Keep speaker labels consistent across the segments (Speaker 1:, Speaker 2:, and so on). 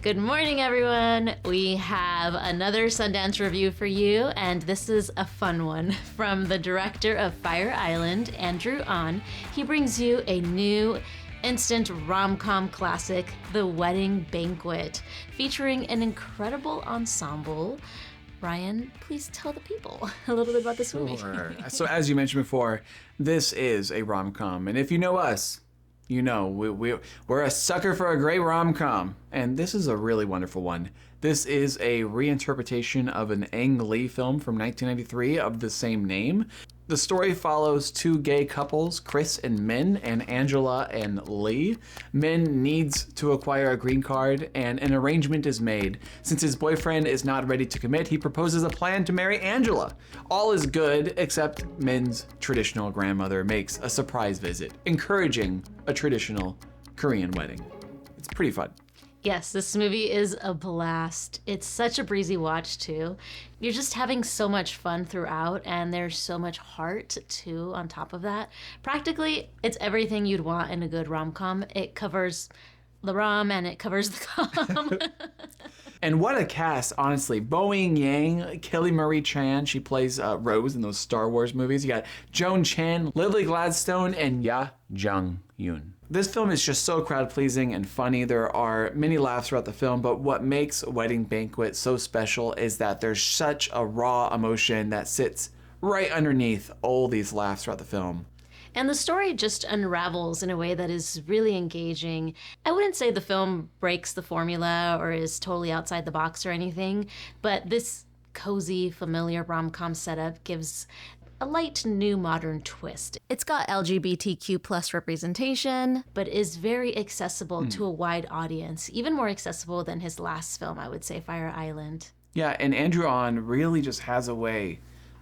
Speaker 1: Good morning, everyone. We have another Sundance review for you, and this is a fun one from the director of Fire Island, Andrew Ahn. He brings you a new instant rom-com classic, The Wedding Banquet, featuring an incredible ensemble. Ryan, please tell the people a little bit about this movie.
Speaker 2: Sure. So as you mentioned before, this is a rom-com, and if you know us, you know we're a sucker for a great rom-com, and this is a really wonderful one. This is a reinterpretation of an Ang Lee film from 1993 of the same name. The story follows two gay couples, Chris and Min, and Angela and Lee. Min needs to acquire a green card, and an arrangement is made. Since his boyfriend is not ready to commit, he proposes a plan to marry Angela. All is good, except Min's traditional grandmother makes a surprise visit, encouraging a traditional Korean wedding. It's pretty fun.
Speaker 1: Yes, this movie is a blast. It's such a breezy watch, too. You're just having so much fun throughout, and there's so much heart, too, on top of that. Practically, it's everything you'd want in a good rom-com. It covers the rom, and it covers the com.
Speaker 2: And what a cast, honestly. Boeing Yang, Kelly Marie Tran, she plays Rose in those Star Wars movies. You got Joan Chen, Lily Gladstone, and Yuh-jung. This film is just so crowd-pleasing and funny. There are many laughs throughout the film, but what makes Wedding Banquet so special is that there's such a raw emotion that sits right underneath all these laughs throughout the film.
Speaker 1: And the story just unravels in a way that is really engaging. I wouldn't say the film breaks the formula or is totally outside the box or anything, but this cozy, familiar rom-com setup gives a light new modern twist. It's got LGBTQ plus representation, but is very accessible to a wide audience, even more accessible than his last film, I would say, Fire Island.
Speaker 2: Yeah, and Andrew Ahn really just has a way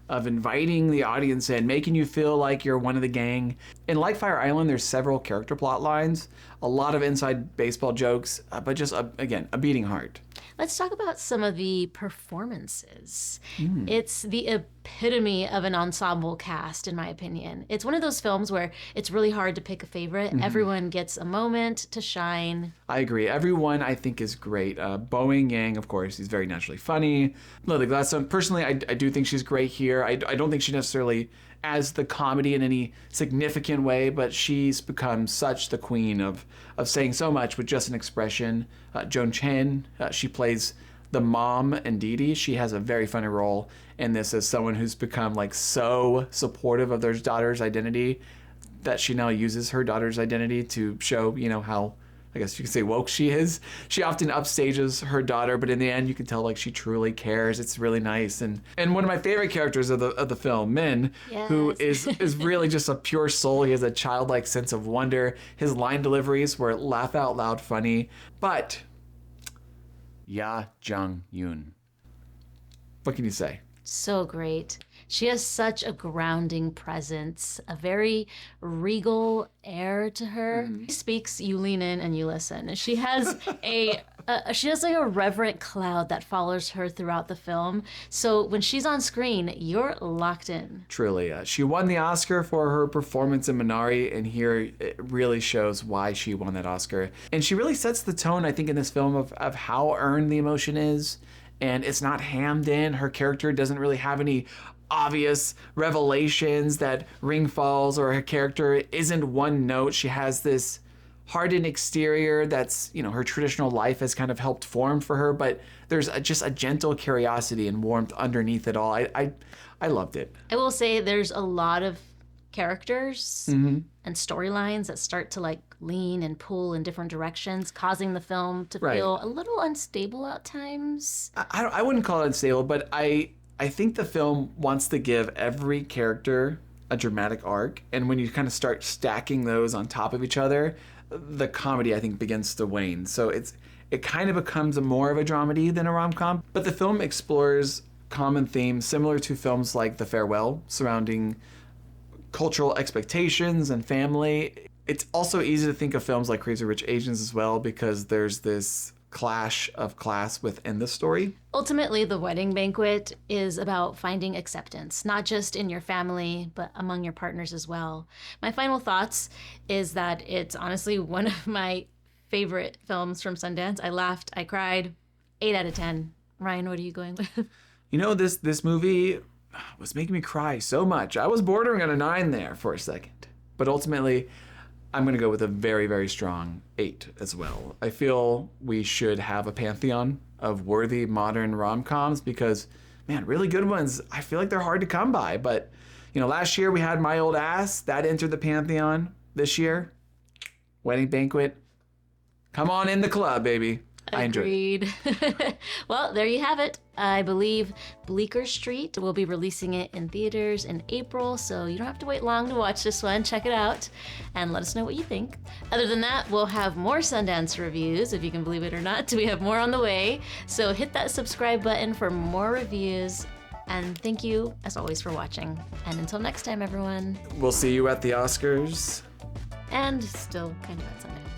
Speaker 2: of inviting the audience in, making you feel like you're one of the gang. And like Fire Island, there's several character plot lines, a lot of inside baseball jokes, but just, again, a beating heart.
Speaker 1: Let's talk about some of the performances. It's the epitome of an ensemble cast, in my opinion. It's one of those films where it's really hard to pick a favorite. Everyone gets a moment to shine. I
Speaker 2: agree. Everyone, I think, is great. Boeing Yang, of course, he's very naturally funny. Lily Gladstone, personally, I do think she's great here. I don't think she necessarily adds the comedy in any significant way, but she's become such the queen of saying so much with just an expression. Joan Chen, she plays the mom and Dee Dee. She has a very funny role in this as someone who's become like so supportive of their daughter's identity that she now uses her daughter's identity to show, how, I guess you could say, woke she is. She often upstages her daughter, but in the end, you can tell like she truly cares. It's really nice. And one of my favorite characters of the film, Min, who is really just a pure soul. He has a childlike sense of wonder. His line deliveries were laugh out loud funny. But Yuh-jung. What can you say?
Speaker 1: So great. She has such a grounding presence, a very regal air to her. She speaks, you lean in and you listen. She has like a reverent cloud that follows her throughout the film. So when she's on screen, you're locked in.
Speaker 2: Truly. She won the Oscar for her performance in Minari, and here it really shows why she won that Oscar. And she really sets the tone, I think, in this film of how earned the emotion is. And it's not hammed in. Her character doesn't really have any obvious revelations that ring falls, or her character isn't one note. She has this hardened exterior that's, her traditional life has kind of helped form for her, but there's just a gentle curiosity and warmth underneath it all. I loved it.
Speaker 1: I will say there's a lot of characters and storylines that start to like lean and pull in different directions, causing the film to feel a little unstable at times.
Speaker 2: I wouldn't call it unstable, but I think the film wants to give every character a dramatic arc, and when you kind of start stacking those on top of each other, the comedy, I think, begins to wane. So it kind of becomes more of a dramedy than a rom-com, but the film explores common themes similar to films like The Farewell, surrounding cultural expectations and family. It's also easy to think of films like Crazy Rich Asians as well, because there's this clash of class within the story.
Speaker 1: Ultimately, The Wedding Banquet is about finding acceptance, not just in your family, but among your partners as well. My final thoughts is that it's honestly one of my favorite films from Sundance. I laughed, I cried. 8 out of 10. Ryan, what are you going with?
Speaker 2: You know, this movie was making me cry so much. I was bordering on a 9 there for a second. But ultimately, I'm going to go with a very, very strong 8 as well. I feel we should have a pantheon of worthy modern rom-coms because, man, really good ones, I feel like they're hard to come by. But, you know, last year we had My Old Ass. That entered the pantheon. This year, Wedding Banquet. Come on in the club, baby. I enjoyed it.
Speaker 1: Agreed. Well, there you have it. I believe Bleecker Street will be releasing it in theaters in April, so you don't have to wait long to watch this one. Check it out and let us know what you think. Other than that, we'll have more Sundance reviews, if you can believe it or not. We have more on the way, so hit that subscribe button for more reviews. And thank you, as always, for watching. And until next time, everyone.
Speaker 2: We'll see you at the Oscars.
Speaker 1: And still kind of at Sundance.